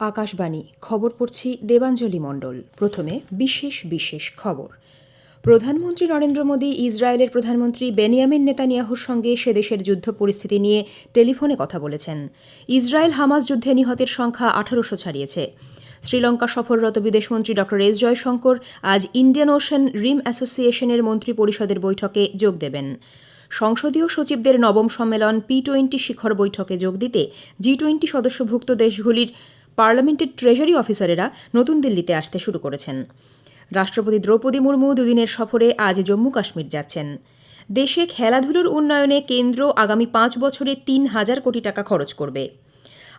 আকাশবাণী খবর পড়ছি দেবাঞ্জলি মণ্ডল। প্রথমে বিশেষ খবর। প্রধানমন্ত্রী নরেন্দ্র মোদী ইসরায়েলের প্রধানমন্ত্রী বেনিয়ামিন নেতানিয়াহুর সঙ্গে সে দেশের যুদ্ধ পরিস্থিতি নিয়ে টেলিফোনে কথা বলেছেন। ইসরায়েল হামাস যুদ্ধে নিহতের সংখ্যা 1800 ছাড়িয়েছে। শ্রীলঙ্কা সফররত বিদেশমন্ত্রী ড এস জয়শঙ্কর আজ ইন্ডিয়ান ওশেন রিম অ্যাসোসিয়েশনের মন্ত্রী পরিষদের বৈঠকে যোগ দেবেন। সংসদীয় সচিবদের নবম সম্মেলন P20 শিখর বৈঠকে যোগ দিতে G20 সদস্যভুক্ত দেশগুলির পার্লামেন্টের ট্রেজারি অফিসারেরা নতুন দিল্লিতে আসতে শুরু করেছেন। রাষ্ট্রপতি দ্রৌপদী মুর্মু দুদিনের সফরে আজ জম্মু কাশ্মীর যাচ্ছেন। দেশে খেলাধুলোর উন্নয়নে কেন্দ্র আগামী 5 বছরে 3000 কোটি টাকা খরচ করবে।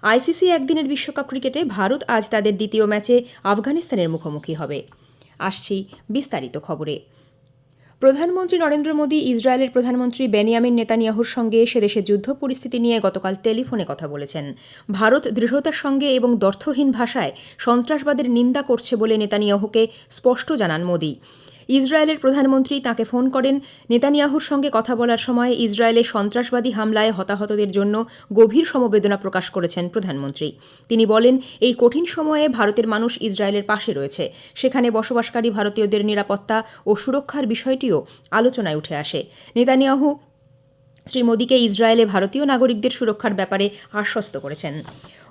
আইসিসি একদিনের বিশ্বকাপ ক্রিকেটে ভারত আজ তাদের দ্বিতীয় ম্যাচে আফগানিস্তানের মুখোমুখি হবে। আসছি বিস্তারিত খবরে। প্রধানমন্ত্রী নরেন্দ্র মোদী ইসরায়েলের প্রধানমন্ত্রী বেনিয়ামিন নেতানিয়াহুর সঙ্গে সে দেশের যুদ্ধ পরিস্থিতি নিয়ে গতকাল টেলিফোনে কথা বলেছেন। ভারত দৃঢ়তার সঙ্গে এবং দ্ব্যর্থহীন ভাষায় সন্ত্রাসবাদের নিন্দা করছে বলে নেতানিয়াহুকে স্পষ্ট জানান মোদী। ইসরায়েলের প্রধানমন্ত্রী তাঁকে ফোন করেন। নেতানিয়াহুর সঙ্গে কথা বলার সময় ইসরায়েলের সন্ত্রাসবাদী হামলায় হতাহতদের জন্য গভীর সমবেদনা প্রকাশ করেছেন প্রধানমন্ত্রী। তিনি বলেন, এই কঠিন সময়ে ভারতের মানুষ ইসরায়েলের পাশে রয়েছে। সেখানে বসবাসকারী ভারতীয়দের নিরাপত্তা ও সুরক্ষার বিষয়টিও আলোচনায় উঠে আসে। নেতানিয়াহু শ্রী মোদীকে ইসরায়েলে ভারতীয় নাগরিকদের সুরক্ষার ব্যাপারে আশ্বস্ত করেছেন।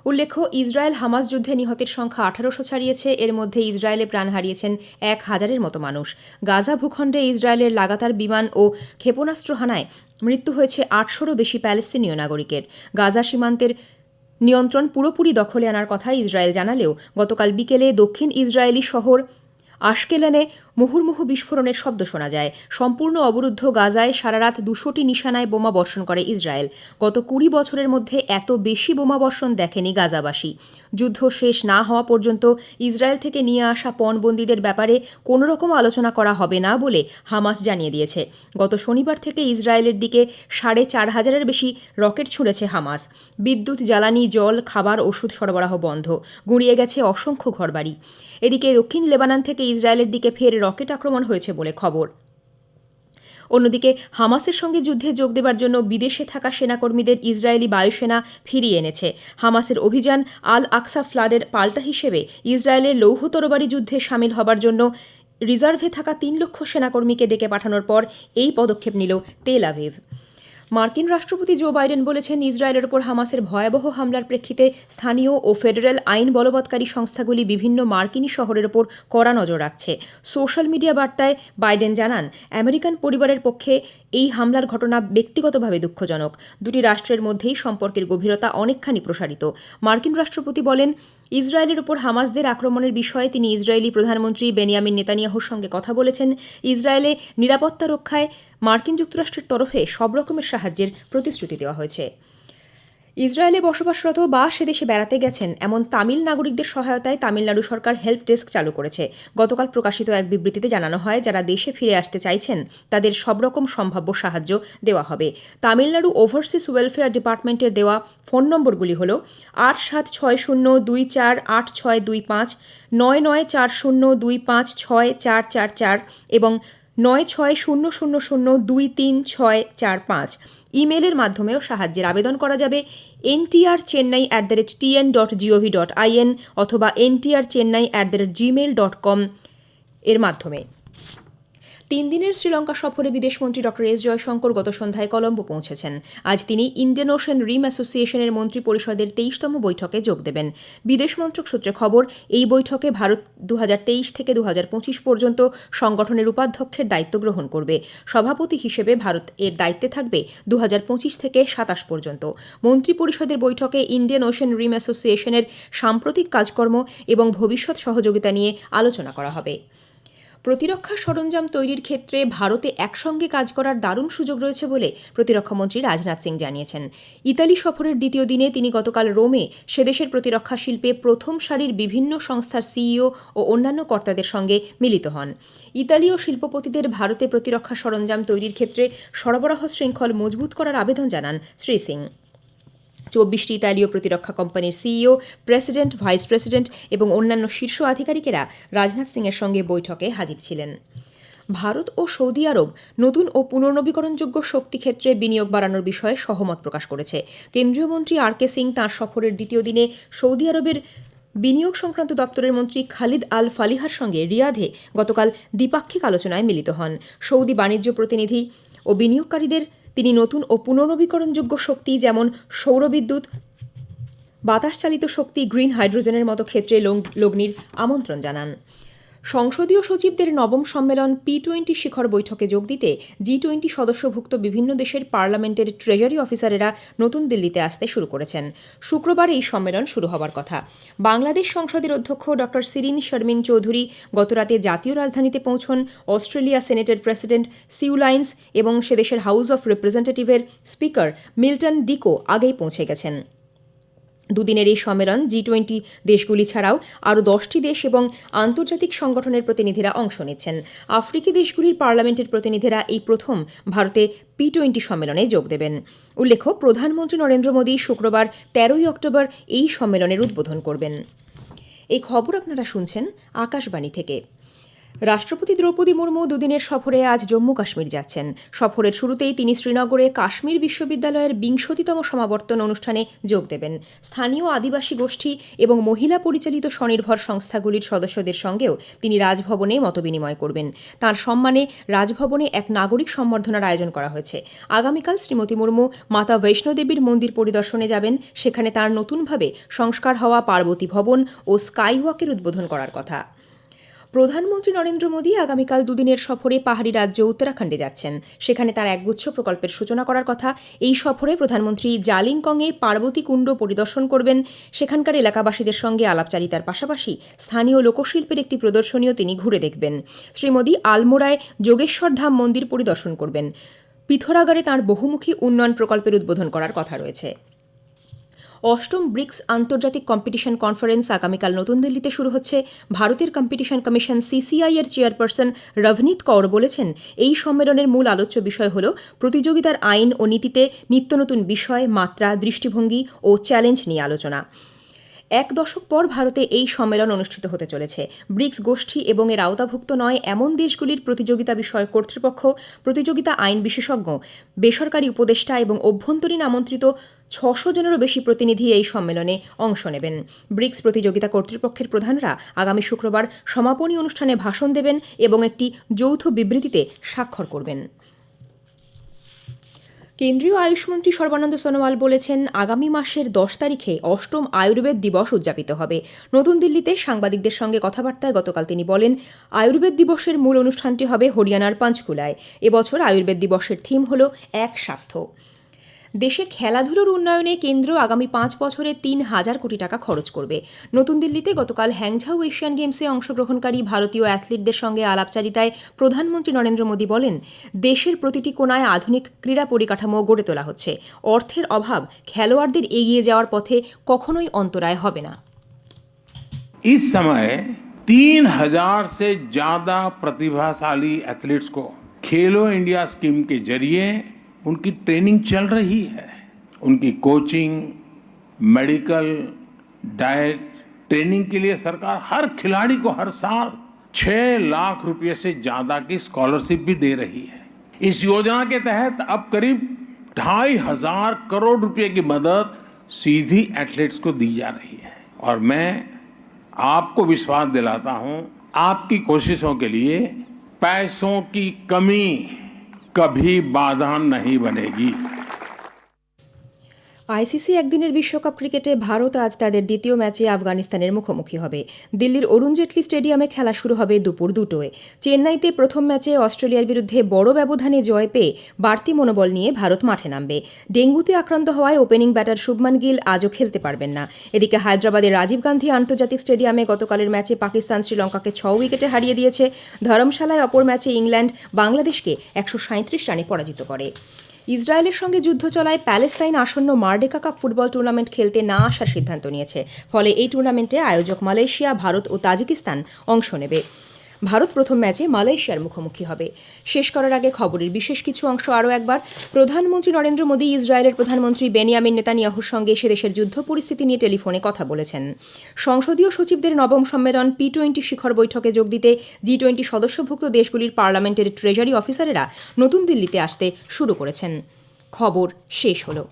উল্লেখ্য, ইসরায়েল হামাস যুদ্ধে নিহতের সংখ্যা 1800 ছাড়িয়েছে। এর মধ্যে ইসরায়েলে প্রাণ হারিয়েছেন 1000-এর মতো মানুষ। গাজা ভূখণ্ডে ইসরায়েলের লাগাতার বিমান ও ক্ষেপণাস্ত্র হানায় মৃত্যু হয়েছে 800-রও বেশি প্যালেস্তিনীয় নাগরিকের। গাজা সীমান্তের নিয়ন্ত্রণ পুরোপুরি দখলে আনার কথা ইসরায়েল জানালেও গতকাল বিকেলে দক্ষিণ ইসরায়েলি শহর আশকেলনে মুহুর্মুহু বিস্ফোরণের শব্দ শোনা যায়। সম্পূর্ণ অবরুদ্ধ গাজায় সারারাত 200টি নিশানায় বোমা বর্ষণ করে ইসরায়েল। গত 20 বছরের মধ্যে এত বেশি বোমা বর্ষণ দেখেনি গাজাবাসী। যুদ্ধ শেষ না হওয়া পর্যন্ত ইসরায়েল থেকে নিয়ে আসা পণবন্দীদের ব্যাপারে কোনোরকম আলোচনা করা হবে না বলে হামাস জানিয়ে দিয়েছে। গত শনিবার থেকে ইসরায়েলের দিকে 4500-এর বেশি রকেট ছুঁড়েছে হামাস। বিদ্যুৎ, জ্বালানি, জল, খাবার, ওষুধ সরবরাহ বন্ধ। গুঁড়িয়ে গেছে অসংখ্য ঘরবাড়ি। এদিকে দক্ষিণ লেবানন থেকে ইসরায়েলের দিকে ফের রকেট আক্রমণ হয়েছে বলে খবর। অন্যদিকে হামাসের সঙ্গে যুদ্ধে যোগ দেবার জন্য বিদেশে থাকা সেনাকর্মীদের ইসরায়েলি বায়ুসেনা ফিরিয়ে এনেছে। হামাসের অভিযান আল আকসা ফ্লাডের পাল্টা হিসেবে ইসরায়েলের লৌহ তরবারি যুদ্ধে সামিল হবার জন্য রিজার্ভে থাকা 3 লক্ষ সেনাকর্মীকে ডেকে পাঠানোর পর এই পদক্ষেপ নিল তেল আভিভ। মার্কিন রাষ্ট্রপতি জো বাইডেন বলেছেন, ইসরায়েলের ওপর হামাসের ভয়াবহ হামলার প্রেক্ষিতে স্থানীয় ও ফেডারেল আইন বলবৎকারী সংস্থাগুলি বিভিন্ন মার্কিনী শহরের ওপর কড়া নজর রাখছে। সোশ্যাল মিডিয়া বার্তায় বাইডেন জানান, আমেরিকান পরিবারের পক্ষে এই হামলার ঘটনা ব্যক্তিগতভাবে দুঃখজনক। দুটি রাষ্ট্রের মধ্যেই সম্পর্কের গভীরতা অনেকখানি প্রসারিত। মার্কিন রাষ্ট্রপতি বলেন, ইসরায়েলের ওপর হামাসদের আক্রমণের বিষয়ে তিনি ইসরায়েলি প্রধানমন্ত্রী বেনিয়ামিন নেতানিয়াহুর সঙ্গে কথা বলেছেন। ইসরায়েলে নিরাপত্তা রক্ষায় মার্কিন যুক্তরাষ্ট্রের তরফে সব রকমের সাহায্যের প্রতিশ্রুতি দেওয়া হয়েছে। ইসরায়েলে বসবাসরত বা সে দেশে বেড়াতে গেছেন এমন তামিল নাগরিকদের সহায়তায় তামিলনাড়ু সরকার হেল্প ডেস্ক চালু করেছে। গতকাল প্রকাশিত এক বিবৃতিতে জানানো হয়, যারা দেশে ফিরে আসতে চাইছেন তাদের সব রকম সম্ভাব্য সাহায্য দেওয়া হবে। তামিলনাড়ু ওভারসিজ ওয়েলফেয়ার ডিপার্টমেন্টের দেওয়া ফোন নম্বরগুলি হল 8760248625, 9940256444 এবং 9600023645। ইমেলের মাধ্যমেও সাহায্যের আবেদন করা যাবে ntrchennai@tn.gov.in অথবা ntrchennai@gmail.com এর মাধ্যমে। 3 দিনের শ্রীলঙ্কা সফরে বিদেশমন্ত্রী ড এস জয়শঙ্কর গত সন্ধ্যায় কলম্বো পৌঁছেছেন। আজ তিনি ইন্ডিয়ান ওশেন রিম অ্যাসোসিয়েশনের মন্ত্রী পরিষদের 23তম বৈঠকে যোগ দেবেন। বিদেশ মন্ত্রক সূত্রে খবর, এই বৈঠকে ভারত 2023 থেকে 2025 পর্যন্ত সংগঠনের উপাধ্যক্ষের দায়িত্ব গ্রহণ করবে। সভাপতি হিসেবে ভারত এর দায়িত্বে থাকবে 2025 থেকে 27 পর্যন্ত। মন্ত্রী পরিষদের বৈঠকে ইন্ডিয়ান ওশেন রিম অ্যাসোসিয়েশনের সাম্প্রতিক কাজকর্ম এবং ভবিষ্যৎ সহযোগিতা নিয়ে আলোচনা করা হবে। প্রতিরক্ষা সরঞ্জাম তৈরির ক্ষেত্রে ভারতে একসঙ্গে কাজ করার দারুণ সুযোগ রয়েছে বলে প্রতিরক্ষামন্ত্রী রাজনাথ সিং জানিয়েছেন। ইতালি সফরের দ্বিতীয় দিনে তিনি গতকাল রোমে সেদেশের প্রতিরক্ষা শিল্পে প্রথম সারির বিভিন্ন সংস্থার সিইও ও অন্যান্য কর্তাদের সঙ্গে মিলিত হন। ইতালীয় শিল্পপতিদের ভারতে প্রতিরক্ষা সরঞ্জাম তৈরির ক্ষেত্রে সরবরাহ শৃঙ্খল মজবুত করার আবেদন জানান শ্রী সিং। 24টি ইতালীয় প্রতিরক্ষা কোম্পানির সিইও, প্রেসিডেন্ট, ভাইস প্রেসিডেন্ট এবং অন্যান্য শীর্ষ আধিকারিকেরা রাজনাথ সিংয়ের সঙ্গে বৈঠকে হাজির ছিলেন। ভারত ও সৌদি আরব নতুন ও পুনর্নবীকরণযোগ্য শক্তি ক্ষেত্রে বিনিয়োগ বাড়ানোর বিষয়ে সহমত প্রকাশ করেছে। কেন্দ্রীয় মন্ত্রী আর কে সিং তাঁর সফরের দ্বিতীয় দিনে সৌদি আরবের বিনিয়োগ সংক্রান্ত দপ্তরের মন্ত্রী খালিদ আল ফালিহার সঙ্গে রিয়াধে গতকাল দ্বিপাক্ষিক আলোচনায় মিলিত হন। সৌদি বাণিজ্য প্রতিনিধি ও বিনিয়োগকারীদের তিনি নতুন ও পুনর্নবীকরণযোগ্য শক্তি যেমন সৌরবিদ্যুৎ, বাতাসচালিত শক্তি, গ্রিন হাইড্রোজেনের মতো ক্ষেত্রে লগ্নির আমন্ত্রণ জানান। সংসদীয় সচিবদের নবম সম্মেলন P20 শিখর বৈঠকে যোগ দিতে G20 সদস্যভুক্ত বিভিন্ন দেশের পার্লামেন্টের ট্রেজারি অফিসারেরা নতুন দিল্লিতে আসতে শুরু করেছেন। শুক্রবার এই সম্মেলন শুরু হবার কথা। বাংলাদেশ সংসদের অধ্যক্ষ ড শিরিন শারমিন চৌধুরী গতরাতে জাতীয় রাজধানীতে পৌঁছন। অস্ট্রেলিয়া সেনেটের প্রেসিডেন্ট সিউ লাইন্স এবং সেদেশের হাউস অফ রিপ্রেজেন্টেটিভের স্পিকার মিল্টন ডিকো আগেই পৌঁছে গেছেন। দুদিনের এই সম্মেলন G20 দেশগুলি ছাড়াও আরও 10টি দেশ এবং আন্তর্জাতিক সংগঠনের প্রতিনিধিরা অংশ নিচ্ছেন। আফ্রিকি দেশগুলির পার্লামেন্টের প্রতিনিধিরা এই প্রথম ভারতে P20 সম্মেলনে যোগ দেবেন। উল্লেখ্য, প্রধানমন্ত্রী নরেন্দ্র মোদী শুক্রবার 13ই অক্টোবর এই সম্মেলনের উদ্বোধন করবেন। এই খবর আপনারা শুনছেন আকাশবাণী থেকে। রাষ্ট্রপতি দ্রৌপদী মুর্মু দুদিনের সফরে আজ জম্মু কাশ্মীর যাচ্ছেন। সফরের শুরুতেই তিনি শ্রীনগরে কাশ্মীর বিশ্ববিদ্যালয়ের 20তম সমাবর্তন অনুষ্ঠানে যোগ দেবেন। স্থানীয় আদিবাসী গোষ্ঠী এবং মহিলা পরিচালিত স্বনির্ভর সংস্থাগুলির সদস্যদের সঙ্গেও তিনি রাজভবনে মতবিনিময় করবেন। তাঁর সম্মানে রাজভবনে এক নাগরিক সম্বর্ধনার আয়োজন করা হয়েছে। আগামীকাল শ্রীমতী মুর্মু মাতা বৈষ্ণোদেবীর মন্দির পরিদর্শনে যাবেন। সেখানে তাঁর নতুনভাবে সংস্কার হওয়া পার্বতী ভবন ও স্কাইওয়াকের উদ্বোধন করার কথা। প্রধানমন্ত্রী নরেন্দ্র মোদী আগামীকাল দুদিনের সফরে পাহাড়ি রাজ্য উত্তরাখণ্ডে যাচ্ছেন। সেখানে তার একগুচ্ছ প্রকল্পের সূচনা করার কথা। এই সফরে প্রধানমন্ত্রী জালিংকংয়ে পার্বতী কুণ্ড পরিদর্শন করবেন। সেখানকার এলাকাবাসীদের সঙ্গে আলাপচারিতার পাশাপাশি স্থানীয় লোকশিল্পের একটি প্রদর্শনীও তিনি ঘুরে দেখবেন। শ্রী মোদী আলমোড়ায় যোগেশ্বর ধাম মন্দির পরিদর্শন করবেন। পিথোরাগড়ে তাঁর বহুমুখী উন্নয়ন প্রকল্পের উদ্বোধন করার কথা রয়েছে। অষ্টম ব্রিক্স আন্তর্জাতিক কম্পিটিশন কনফারেন্স আগামীকাল নতুন দিল্লিতে শুরু হচ্ছে। ভারতের কম্পিটিশন কমিশন CCI এর চেয়ারপারসন রভনীত কৌর বলেছেন, এই সম্মেলনের মূল আলোচ্য বিষয় হল প্রতিযোগিতার আইন ও নীতিতে নিত্য নতুন বিষয়, মাত্রা, দৃষ্টিভঙ্গি ও চ্যালেঞ্জ নিয়ে আলোচনা। এক দশক পর ভারতে এই সম্মেলন অনুষ্ঠিত হতে চলেছে। ব্রিক্স গোষ্ঠী এবং এর আওতাভুক্ত নয় এমন দেশগুলির প্রতিযোগিতা বিষয়ক কর্তৃপক্ষ, প্রতিযোগিতা আইন বিশেষজ্ঞ, বেসরকারি উপদেষ্টা এবং অভ্যন্তরীণ আমন্ত্রিত 600 জনেরও বেশি প্রতিনিধি এই সম্মেলনে অংশ নেবেন। ব্রিক্স প্রতিযোগিতা কর্তৃপক্ষের প্রধানরা আগামী শুক্রবার সমাপনী অনুষ্ঠানে ভাষণ দেবেন এবং একটি যৌথ বিবৃতিতে স্বাক্ষর করবেন। কেন্দ্রীয় আয়ুষমন্ত্রী সর্বানন্দ সোনোয়াল বলেছেন, আগামী মাসের 10 তারিখে অষ্টম আয়ুর্বেদ দিবস উদযাপিত হবে। নতুন দিল্লিতে সাংবাদিকদের সঙ্গে কথাবার্তায় গতকাল তিনি বলেন, আয়ুর্বেদ দিবসের মূল অনুষ্ঠানটি হবে হরিয়ানার পঞ্চকুলায়। এবছর আয়ুর্বেদ দিবসের থিম হল এক স্বাস্থ্য। দেশে খেলাধুলোর উন্নয়নে কেন্দ্র আগামী 5 বছরে 3000 কোটি টাকা খরচ করবে। নতুন দিল্লিতে গতকাল হ্যাংঝাউ এশিয়ান গেমসে অংশগ্রহণকারী ভারতীয় অ্যাথলিটদের সঙ্গে আলাপচারিতায় প্রধানমন্ত্রী নরেন্দ্র মোদী বলেন, দেশের প্রতিটি কোণায় আধুনিক ক্রীড়া পরিকাঠামো গড়ে তোলা হচ্ছে। অর্থের অভাব খেলোয়াড়দের এগিয়ে যাওয়ার পথে কখনোই অন্তরায় হবে না। इस समय 3000 से ज्यादा प्रतिभाशाली एथलीट्स को खेलो इंडिया स्कीम के जरिए उनकी ट्रेनिंग चल रही है। उनकी कोचिंग, मेडिकल, डाइट, ट्रेनिंग के लिए सरकार हर खिलाड़ी को हर साल 6 लाख रुपए से ज्यादा की स्कॉलरशिप भी दे रही है। इस योजना के तहत अब करीब 2500 करोड़ रुपए की मदद सीधी एथलीट्स को दी जा रही है। और मैं आपको विश्वास दिलाता हूं, आपकी कोशिशों के लिए पैसों की कमी कभी बाधा नहीं बनेगी। আইসিসি একদিনের বিশ্বকাপ ক্রিকেটে ভারত আজ তাদের দ্বিতীয় ম্যাচে আফগানিস্তানের মুখোমুখি হবে। দিল্লির অরুণ জেটলি স্টেডিয়ামে খেলা শুরু হবে দুপুর 2টোয়। চেন্নাইতে প্রথম ম্যাচে অস্ট্রেলিয়ার বিরুদ্ধে বড় ব্যবধানে জয় পেয়ে বাড়তি মনোবল নিয়ে ভারত মাঠে নামবে। ডেঙ্গুতে আক্রান্ত হওয়ায় ওপেনিং ব্যাটার শুভমান গিল আজও খেলতে পারবেন না। এদিকে হায়দ্রাবাদের রাজীব গান্ধী আন্তর্জাতিক স্টেডিয়ামে গতকালের ম্যাচে পাকিস্তান শ্রীলঙ্কাকে 6 উইকেটে হারিয়ে দিয়েছে। ধরমশালায় অপর ম্যাচে ইংল্যান্ড বাংলাদেশকে 137 রানে পরাজিত করে। ইসরায়েলের সঙ্গে যুদ্ধ চলায় প্যালেস্তাইন আসন্ন মার্ডেকা কাপ ফুটবল টুর্নামেন্ট খেলতে না আসার সিদ্ধান্ত নিয়েছে। ফলে এই টুর্নামেন্টে আয়োজক মালয়েশিয়া, ভারত ও তাজিকিস্তান অংশ নেবে। ভারত প্রথম ম্যাচে মালয়েশিয়ার মুখোমুখি হবে। শেষ করার আগে খবরের বিশেষ কিছু অংশ আরও একবার। প্রধানমন্ত্রী নরেন্দ্র মোদী ইসরায়েলের প্রধানমন্ত্রী বেনিয়ামিন নেতানিয়াহুর সঙ্গে সেদেশের যুদ্ধ পরিস্থিতি নিয়ে টেলিফোনে কথা বলেছেন। সংসদীয় সচিবদের নবম সম্মেলন P20 শিখর বৈঠকে যোগ দিতে G20 সদস্যভুক্ত দেশগুলির পার্লামেন্টের ট্রেজারি অফিসারেরা নতুন দিল্লিতে আসতে শুরু করেছেন। খবর শেষ হলো।